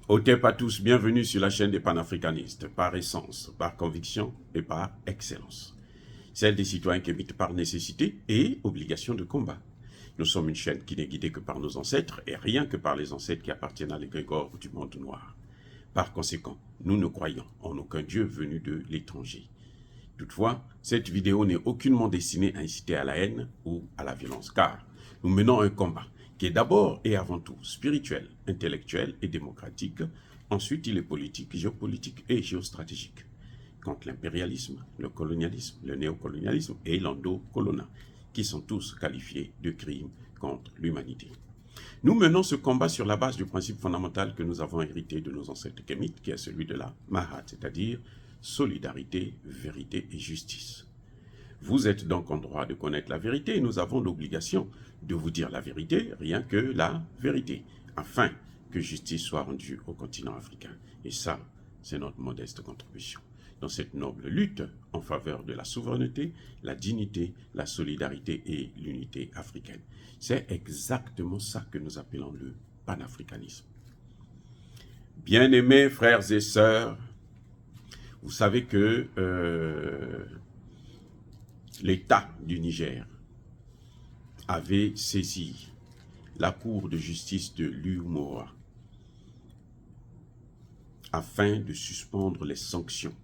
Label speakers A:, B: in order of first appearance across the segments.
A: Otep à tous, bienvenue sur la chaîne des panafricanistes, par essence, par conviction et par excellence. Celle des citoyens qui habitent par nécessité et obligation de combat. Nous sommes une chaîne qui n'est guidée que par nos ancêtres et rien que par les ancêtres qui appartiennent à l'égrégore du monde noir. Par conséquent, nous ne croyons en aucun Dieu venu de l'étranger. Toutefois, cette vidéo n'est aucunement destinée à inciter à la haine ou à la violence, car nous menons un combat qui est d'abord et avant tout spirituel, intellectuel et démocratique. Ensuite, il est politique, géopolitique et géostratégique, contre l'impérialisme, le colonialisme, le néocolonialisme et l'endocolonat, qui sont tous qualifiés de crimes contre l'humanité. Nous menons ce combat sur la base du principe fondamental que nous avons hérité de nos ancêtres kémites, qui est celui de la Mahat, c'est-à-dire solidarité, vérité et justice. Vous êtes donc en droit de connaître la vérité et nous avons l'obligation de vous dire la vérité, rien que la vérité, afin que justice soit rendue au continent africain. Et ça, c'est notre modeste contribution dans cette noble lutte en faveur de la souveraineté, la dignité, la solidarité et l'unité africaine. C'est exactement ça que nous appelons le panafricanisme. Bien-aimés frères et sœurs, vous savez que l'État du Niger avait saisi la Cour de justice de l'UMOA afin de suspendre les sanctions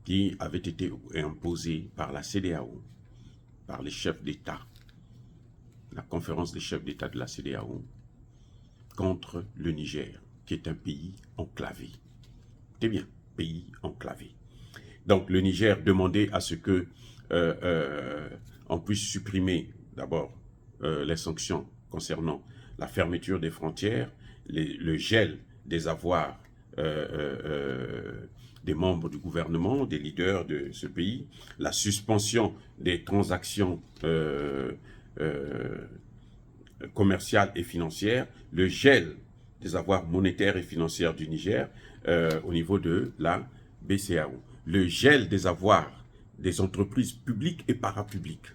A: qui avaient été imposées par la CEDEAO, par les chefs d'État, la conférence des chefs d'État de la CEDEAO, contre le Niger, qui est un pays enclavé. C'est bien, pays enclavé. Donc le Niger demandait à ce que on puisse supprimer d'abord les sanctions concernant la fermeture des frontières, le gel des avoirs des membres du gouvernement, des leaders de ce pays, la suspension des transactions commerciales et financières, le gel des avoirs monétaires et financiers du Niger au niveau de la BCEAO, le gel des avoirs des entreprises publiques et parapubliques,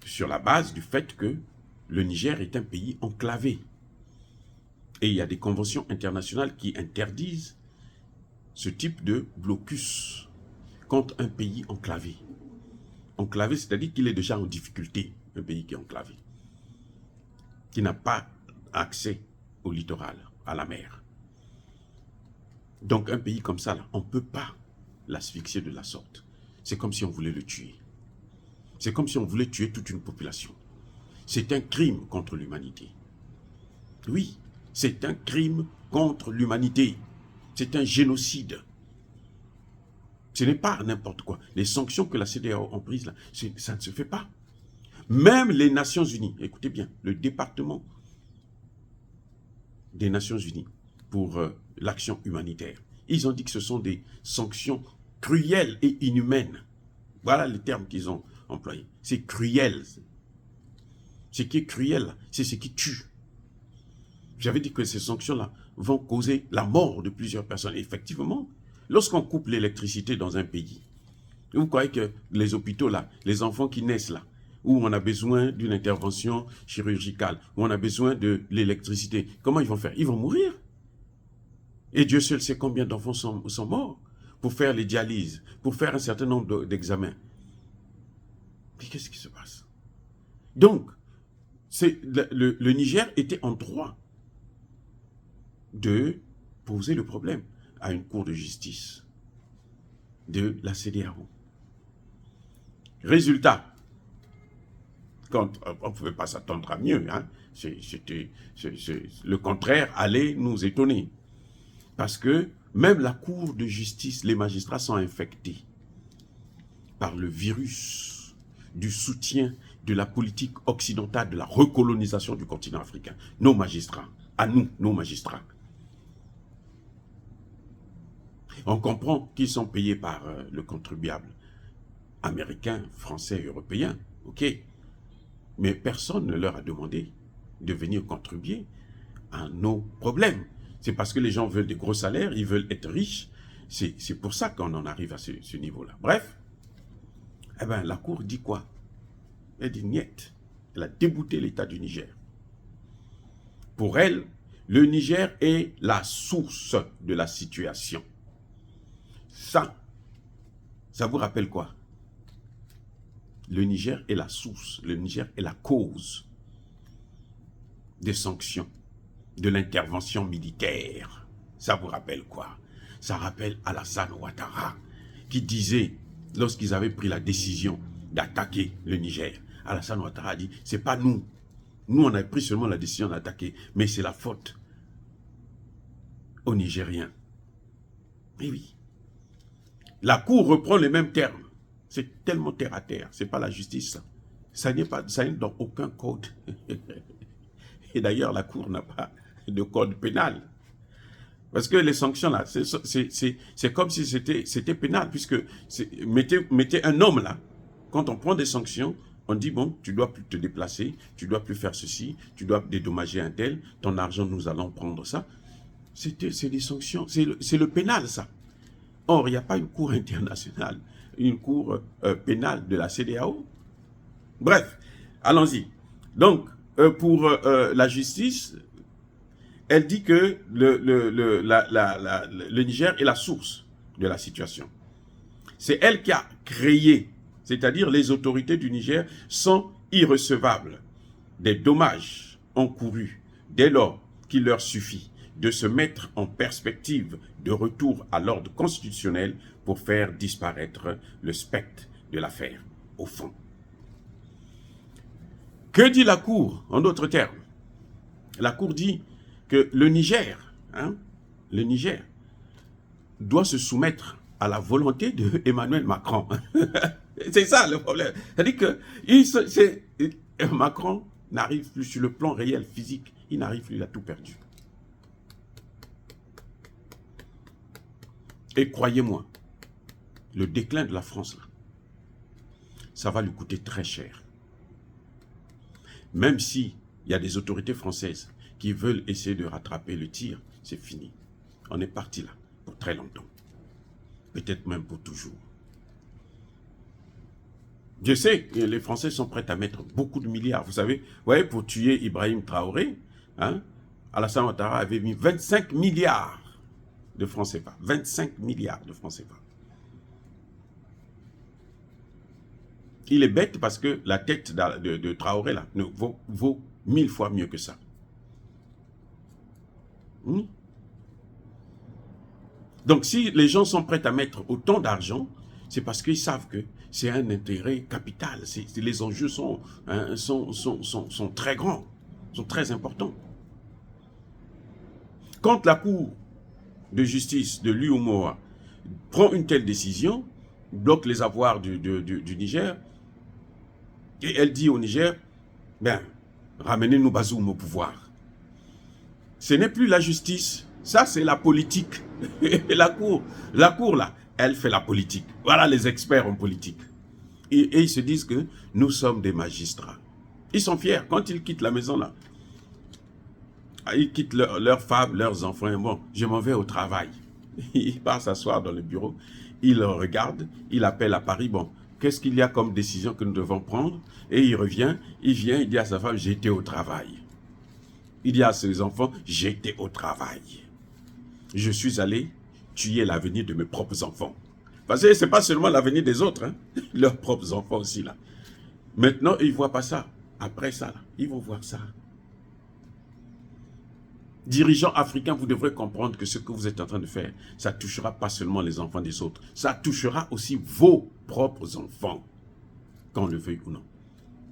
A: sur la base du fait que le Niger est un pays enclavé. Et il y a des conventions internationales qui interdisent ce type de blocus contre un pays enclavé. Enclavé, c'est-à-dire qu'il est déjà en difficulté, un pays qui est enclavé, qui n'a pas accès au littoral, à la mer. Donc un pays comme ça, là, on ne peut pas l'asphyxier de la sorte. C'est comme si on voulait le tuer. C'est comme si on voulait tuer toute une population. C'est un crime contre l'humanité. Oui, c'est un crime contre l'humanité. C'est un génocide. Ce n'est pas n'importe quoi. Les sanctions que la CEDEAO a prises, là, ça ne se fait pas. Même les Nations Unies, écoutez bien, le département des Nations Unies pour l'action humanitaire, ils ont dit que ce sont des sanctions cruelles et inhumaines. Voilà les termes qu'ils ont employés. C'est cruel. Ce qui est cruel, c'est ce qui tue. J'avais dit que ces sanctions-là vont causer la mort de plusieurs personnes. Et effectivement, lorsqu'on coupe l'électricité dans un pays, vous croyez que les hôpitaux là, les enfants qui naissent là, où on a besoin d'une intervention chirurgicale, où on a besoin de l'électricité, comment ils vont faire? Ils vont mourir. Et Dieu seul sait combien d'enfants sont morts pour faire les dialyses, pour faire un certain nombre d'examens. Mais qu'est-ce qui se passe? Donc, le Niger était en droit de poser le problème à une cour de justice de la CEDEAO. Résultat, quand on ne pouvait pas s'attendre à mieux, hein, le contraire allait nous étonner. Parce que même la cour de justice, les magistrats sont infectés par le virus du soutien de la politique occidentale, de la recolonisation du continent africain. Nos magistrats, à nous, nos magistrats. On comprend qu'ils sont payés par le contribuable américain, français, européen, ok. Mais personne ne leur a demandé de venir contribuer à nos problèmes. C'est parce que les gens veulent des gros salaires, ils veulent être riches. C'est pour ça qu'on en arrive à ce niveau-là. Bref, eh ben, la Cour dit quoi? Elle dit niet. Elle a débouté l'État du Niger. Pour elle, Le Niger est la source de la situation. Ça vous rappelle quoi? Le Niger est la source, le Niger est la cause des sanctions, de l'intervention militaire. Ça vous rappelle quoi? Ça rappelle Alassane Ouattara qui disait, lorsqu'ils avaient pris la décision d'attaquer le Niger, Alassane Ouattara a dit, c'est pas nous. Nous, on a pris seulement la décision d'attaquer, mais c'est la faute aux Nigériens. Et oui. La Cour reprend les mêmes termes. C'est tellement terre à terre. Ce n'est pas la justice. Ça n'est dans aucun code. Et d'ailleurs, la Cour n'a pas de code pénal. Parce que les sanctions, là, c'est comme si c'était pénal. Puisque mettez un homme, là. Quand on prend des sanctions, on dit, bon, tu dois plus te déplacer, tu dois plus faire ceci, tu dois dédommager un tel, ton argent, nous allons prendre ça. C'est des sanctions. C'est le pénal, ça. Or, il n'y a pas une cour internationale, une cour pénale de la CEDEAO. Bref, allons-y. Donc, pour la justice, elle dit que le Niger est la source de la situation. C'est elle qui a créé, c'est-à-dire les autorités du Niger sont irrecevables des dommages encourus dès lors qu'il leur suffit de se mettre en perspective de retour à l'ordre constitutionnel pour faire disparaître le spectre de l'affaire au fond. Que dit la Cour en d'autres termes? La Cour dit que le Niger doit se soumettre à la volonté de Emmanuel Macron. C'est ça le problème. C'est-à-dire que Macron n'arrive plus sur le plan réel, physique. Il n'arrive plus, il a tout perdu. Et croyez-moi, le déclin de la France, là, ça va lui coûter très cher. Même s'il y a des autorités françaises qui veulent essayer de rattraper le tir, c'est fini. On est parti là pour très longtemps. Peut-être même pour toujours. Je sais que les Français sont prêts à mettre beaucoup de milliards. Vous savez, voyez, pour tuer Ibrahim Traoré, Alassane Ouattara avait mis 25 milliards de francs CFA. 25 milliards de francs CFA. Il est bête parce que la tête de Traoré là, vaut 1000 fois mieux que ça. Donc si les gens sont prêts à mettre autant d'argent, c'est parce qu'ils savent que c'est un intérêt capital. Les enjeux sont très grands, sont très importants. Quand la Cour de justice de l'UEMOA prend une telle décision, bloque les avoirs du Niger, et elle dit au Niger, ben, ramenez-nous Bazoum au pouvoir. Ce n'est plus la justice, ça c'est la politique. Et la cour là, elle fait la politique. Voilà les experts en politique. Et ils se disent que nous sommes des magistrats. Ils sont fiers quand ils quittent la maison là. Ils quittent leurs femmes, leurs enfants. Et bon, je m'en vais au travail. Il part s'asseoir dans le bureau. Il regarde, il appelle à Paris. Bon, qu'est-ce qu'il y a comme décision que nous devons prendre? Et il revient, il vient, il dit à sa femme, j'étais au travail. Il dit à ses enfants, j'étais au travail. Je suis allé tuer l'avenir de mes propres enfants. Parce que ce n'est pas seulement l'avenir des autres, leurs propres enfants aussi là. Maintenant, ils ne voient pas ça. Après ça, là, ils vont voir ça. Dirigeants africains, vous devrez comprendre que ce que vous êtes en train de faire, ça ne touchera pas seulement les enfants des autres, ça touchera aussi vos propres enfants, qu'on le veuille ou non.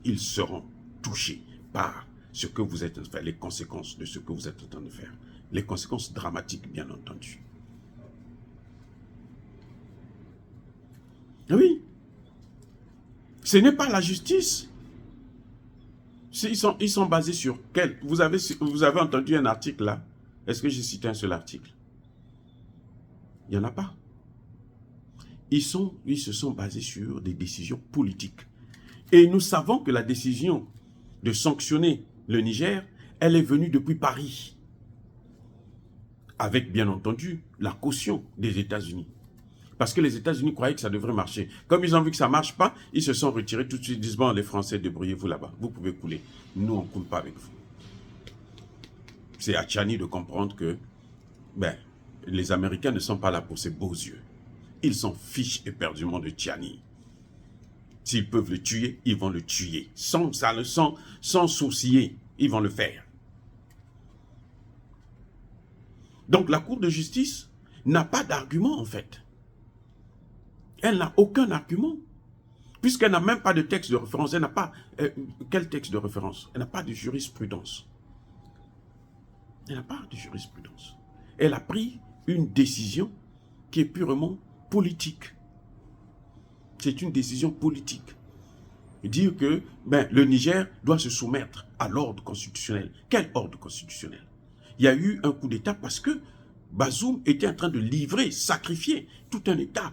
A: Ils seront touchés par ce que vous êtes en train de faire, les conséquences de ce que vous êtes en train de faire. Les conséquences dramatiques, bien entendu. Oui. Ce n'est pas la justice. Ils sont basés sur quel? Vous avez entendu un article là? Est-ce que j'ai cité un seul article? Il n'y en a pas. Ils se sont basés sur des décisions politiques. Et nous savons que la décision de sanctionner le Niger, elle est venue depuis Paris. Avec, bien entendu, la caution des États-Unis. Parce que les États-Unis croyaient que ça devrait marcher. Comme ils ont vu que ça ne marche pas, ils se sont retirés tout de suite. Ils disent, bon, les Français, débrouillez-vous là-bas. Vous pouvez couler. Nous, on ne coule pas avec vous. c'est à Tchani de comprendre que ben, les Américains ne sont pas là pour ses beaux yeux. Ils s'en fichent éperdument de Tchani. S'ils peuvent le tuer, ils vont le tuer. Sans sourciller, ils vont le faire. Donc la Cour de justice n'a pas d'argument en fait. Elle n'a aucun argument. Puisqu'elle n'a même pas de texte de référence. Elle n'a pas... quel texte de référence? Elle n'a pas de jurisprudence. Elle n'a pas de jurisprudence. Elle a pris une décision qui est purement politique. C'est une décision politique. Dire que le Niger doit se soumettre à l'ordre constitutionnel. Quel ordre constitutionnel? Il y a eu un coup d'État parce que Bazoum était en train de livrer, sacrifier tout un État.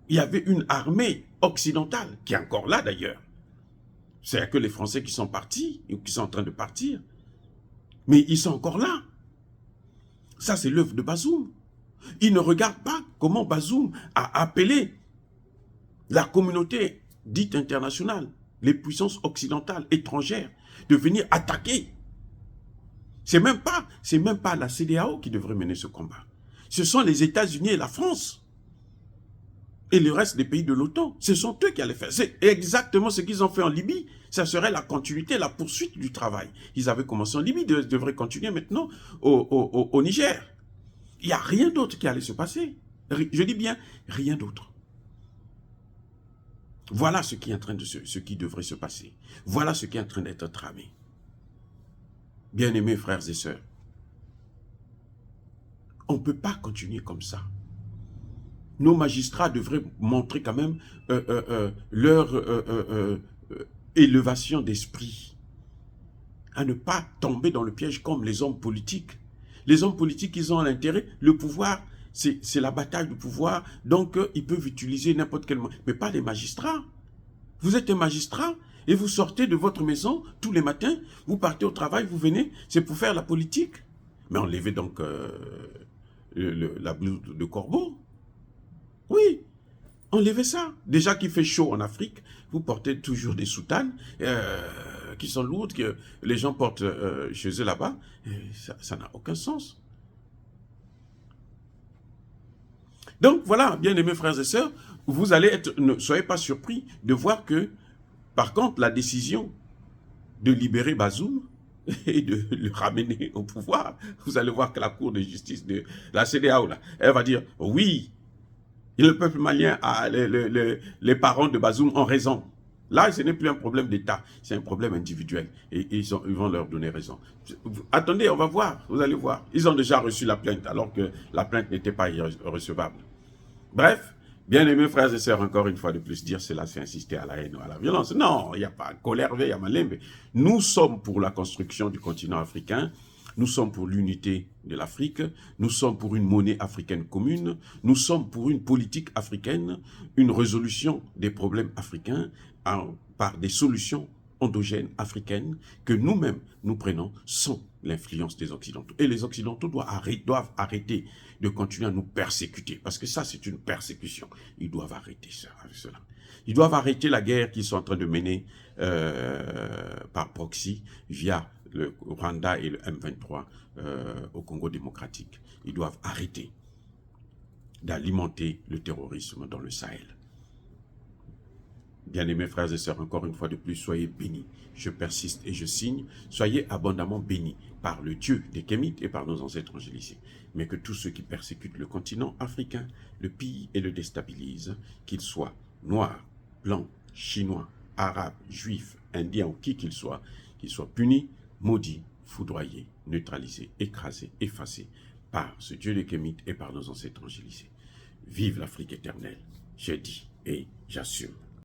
A: Il y avait une armée occidentale, qui est encore là d'ailleurs. C'est que les Français qui sont partis, ou qui sont en train de partir. Mais ils sont encore là. Ça, c'est l'œuvre de Bazoum. Ils ne regardent pas comment Bazoum a appelé la communauté dite internationale, les puissances occidentales, étrangères, de venir attaquer. C'est même pas la CEDEAO qui devrait mener ce combat. Ce sont les États-Unis et la France. Et le reste des pays de l'OTAN, ce sont eux qui allaient faire. C'est exactement ce qu'ils ont fait en Libye. Ça serait la continuité, la poursuite du travail. Ils avaient commencé en Libye, ils devraient continuer maintenant au Niger. Il n'y a rien d'autre qui allait se passer. Je dis bien, rien d'autre. Voilà ce qui devrait se passer. Voilà ce qui est en train d'être tramé. Bien-aimés frères et sœurs, on ne peut pas continuer comme ça. Nos magistrats devraient montrer quand même leur élévation d'esprit, à ne pas tomber dans le piège comme les hommes politiques. Les hommes politiques, ils ont l'intérêt, le pouvoir, c'est la bataille du pouvoir, donc ils peuvent utiliser n'importe quel moyen, mais pas les magistrats. Vous êtes un magistrat et vous sortez de votre maison tous les matins, vous partez au travail, vous venez, c'est pour faire la politique. Mais enlevez donc la blouse de corbeau. Oui, enlevez ça. Déjà qu'il fait chaud en Afrique, vous portez toujours des soutanes qui sont lourdes, que les gens portent chez eux là-bas. Ça n'a aucun sens. Donc voilà, bien aimés frères et sœurs, vous allez être, ne soyez pas surpris de voir que, par contre, la décision de libérer Bazoum et de le ramener au pouvoir, vous allez voir que la Cour de justice de la CEDEAO, là, elle va dire, oui, le peuple malien, les parents de Bazoum ont raison. Là, ce n'est plus un problème d'État, c'est un problème individuel. Et ils vont leur donner raison. Attendez, on va voir, vous allez voir. Ils ont déjà reçu la plainte, alors que la plainte n'était pas recevable. Bref, bien aimés frères et sœurs, encore une fois de plus, dire cela, c'est insister à la haine ou à la violence. Non, il n'y a pas colère, il y a malembe. Nous sommes pour la construction du continent africain. Nous sommes pour l'unité de l'Afrique, nous sommes pour une monnaie africaine commune, nous sommes pour une politique africaine, une résolution des problèmes africains par des solutions endogènes africaines que nous-mêmes nous prenons sans l'influence des Occidentaux. Et les Occidentaux doivent arrêter de continuer à nous persécuter, parce que ça c'est une persécution. Ils doivent arrêter cela. Ils doivent arrêter la guerre qu'ils sont en train de mener par proxy via le Rwanda et le M23 au Congo démocratique. Ils doivent arrêter d'alimenter le terrorisme dans le Sahel. Bien-aimés frères et sœurs, encore une fois de plus, soyez bénis. Je persiste et je signe. Soyez abondamment bénis par le Dieu des Kémites et par nos ancêtres angélicés. Mais que tous ceux qui persécutent le continent africain le pillent et le déstabilisent, qu'ils soient noirs, blancs, chinois, arabes, juifs, indiens ou qui qu'ils soient punis, maudits, foudroyés, neutralisés, écrasés, effacés par ce Dieu des Kémites et par nos ancêtres angélicés. Vive l'Afrique éternelle, j'ai dit et j'assume.